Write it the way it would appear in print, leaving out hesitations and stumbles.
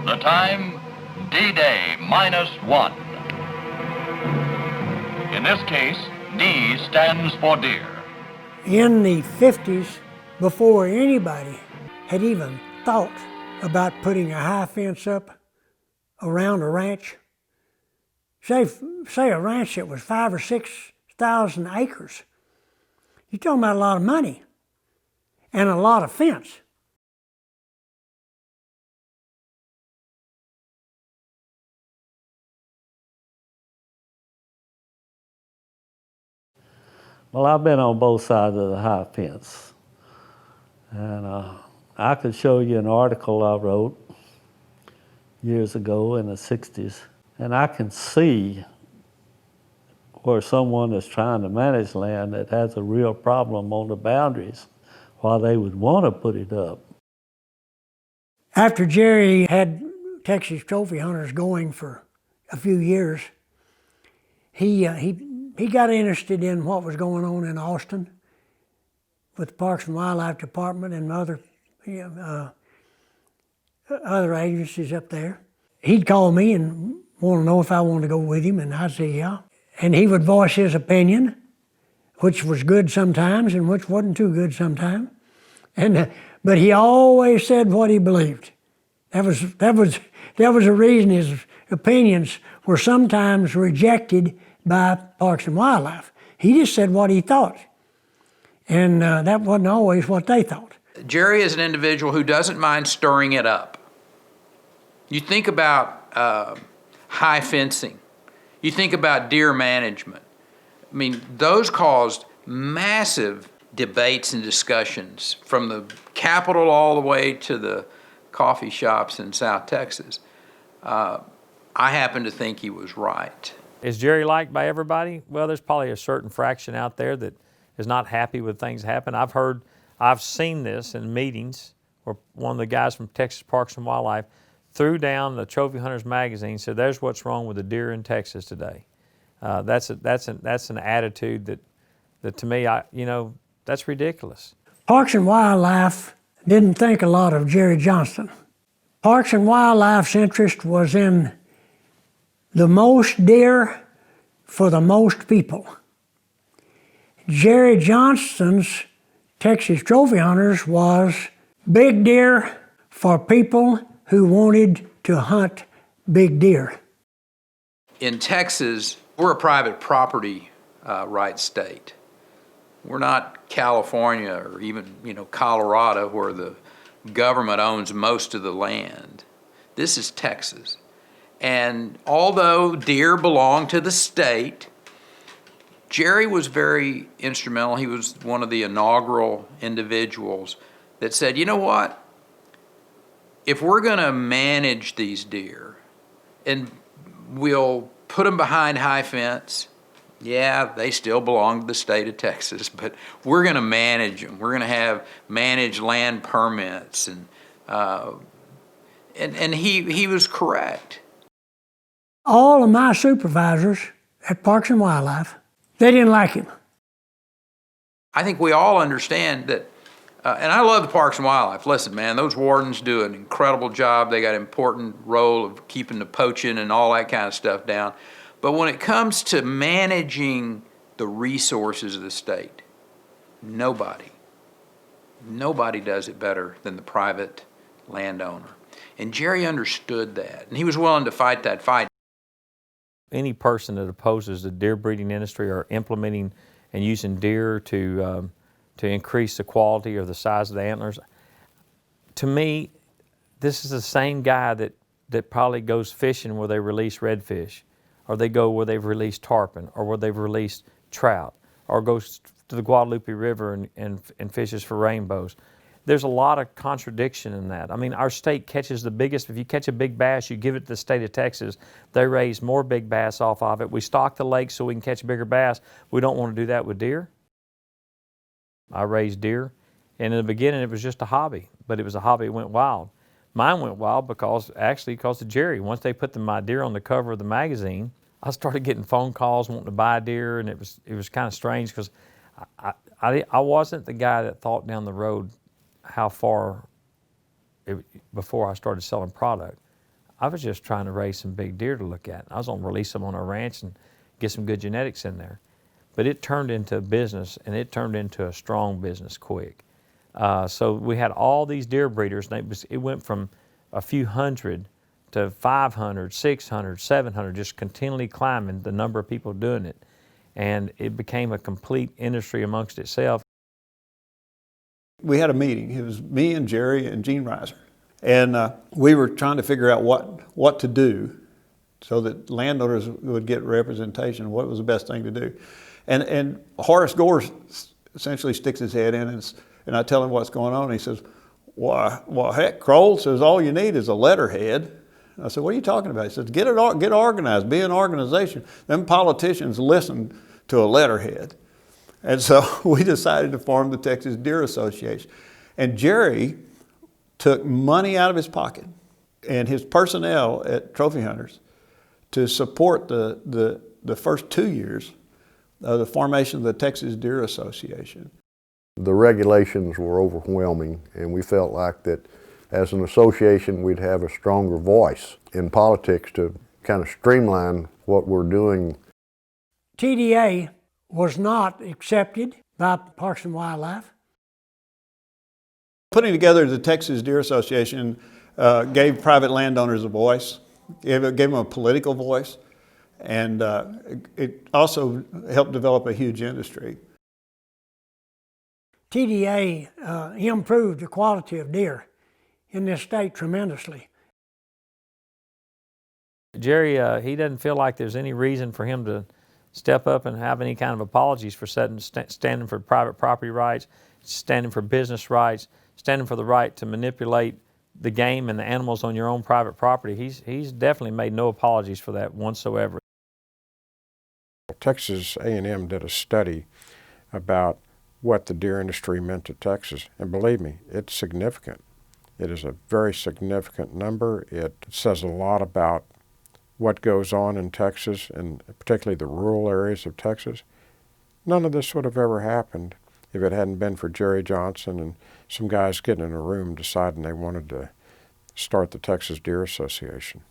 The time, D-Day -1. In this case, D stands for deer. In the 50s, before anybody had even thought about putting a high fence up around a ranch, say a ranch that was 5,000 or 6,000 acres, you're talking about a lot of money and a lot of fence. Well, I've been on both sides of the high fence. And I could show you an article I wrote years ago in the 60s, and I can see where someone is trying to manage land that has a real problem on the boundaries, why they would want to put it up. After Jerry had Texas Trophy Hunters going for a few years, he got interested in what was going on in Austin with the Parks and Wildlife Department and other agencies up there. He'd call me and want to know if I wanted to go with him, and I'd say yeah. And he would voice his opinion, which was good sometimes and which wasn't too good sometimes. But he always said what he believed. That was the reason his opinions were sometimes rejected by Parks and Wildlife. He just said what he thought, and that wasn't always what they thought. Jerry is an individual who doesn't mind stirring it up. You think about high fencing. You think about deer management. I mean, those caused massive debates and discussions from the Capitol all the way to the coffee shops in South Texas. I happen to think he was right. Is Jerry liked by everybody? Well, there's probably a certain fraction out there that is not happy with things happen. I've seen this in meetings where one of the guys from Texas Parks and Wildlife threw down the Trophy Hunters magazine, said there's what's wrong with the deer in Texas today. That's an attitude that to me, that's ridiculous. Parks and Wildlife didn't think a lot of Jerry Johnston. Parks and Wildlife's interest was in the most deer for the most people. Jerry Johnston's Texas Trophy Hunters was big deer for people who wanted to hunt big deer. In Texas, we're a private property rights state. We're not California or even Colorado, where the government owns most of the land. This is Texas. And although deer belong to the state, Jerry was very instrumental. He was one of the inaugural individuals that said, you know what? If we're going to manage these deer and we'll put them behind high fence, yeah, they still belong to the state of Texas, but we're going to manage them. We're going to have managed land permits, and he was correct. All of my supervisors at Parks and Wildlife, they didn't like him. I think we all understand that, and I love the Parks and Wildlife. Listen, man, those wardens do an incredible job. They got an important role of keeping the poaching and all that kind of stuff down. But when it comes to managing the resources of the state, nobody does it better than the private landowner. And Jerry understood that, and he was willing to fight that fight. Any person that opposes the deer breeding industry or implementing and using deer to increase the quality or the size of the antlers, to me, this is the same guy that probably goes fishing where they release redfish, or they go where they've released tarpon, or where they've released trout, or goes to the Guadalupe River and fishes for rainbows. There's a lot of contradiction in that. I mean, our state catches the biggest. If you catch a big bass, you give it to the state of Texas. They raise more big bass off of it. We stock the lake so we can catch bigger bass. We don't want to do that with deer. I raised deer, and in the beginning it was just a hobby, but it was a hobby that went wild. Mine went wild because of Jerry. Once they put my deer on the cover of the magazine, I started getting phone calls wanting to buy deer, and it was kind of strange because I wasn't the guy that thought down the road how far before I started selling product. I was just trying to raise some big deer to look at. I was going to release them on our ranch and get some good genetics in there. But it turned into a business, and it turned into a strong business quick. So we had all these deer breeders, and it went from a few hundred to 500, 600, 700, just continually climbing the number of people doing it. And it became a complete industry amongst itself. We had a meeting. It was me and Jerry and Gene Reiser. And we were trying to figure out what to do so that landowners would get representation, what was the best thing to do. And Horace Gore essentially sticks his head in, and I tell him what's going on. And he says, well, heck, Kroll says all you need is a letterhead. I said, what are you talking about? He says, get organized, be an organization. Them politicians listen to a letterhead. And so we decided to form the Texas Deer Association. And Jerry took money out of his pocket and his personnel at Trophy Hunters to support the first 2 years of the formation of the Texas Deer Association. The regulations were overwhelming, and we felt like that as an association we'd have a stronger voice in politics to kind of streamline what we're doing. TDA was not accepted by Parks and Wildlife. Putting together the Texas Deer Association gave private landowners a voice, gave them a political voice, and it also helped develop a huge industry. TDA improved the quality of deer in this state tremendously. Jerry, he doesn't feel like there's any reason for him to step up and have any kind of apologies for standing for private property rights, standing for business rights, standing for the right to manipulate the game and the animals on your own private property. He's definitely made no apologies for that whatsoever. Texas A&M did a study about what the deer industry meant to Texas, and believe me, it's significant. It is a very significant number. It says a lot about what goes on in Texas, and particularly the rural areas of Texas. None of this would have ever happened if it hadn't been for Jerry Johnson and some guys getting in a room deciding they wanted to start the Texas Deer Association.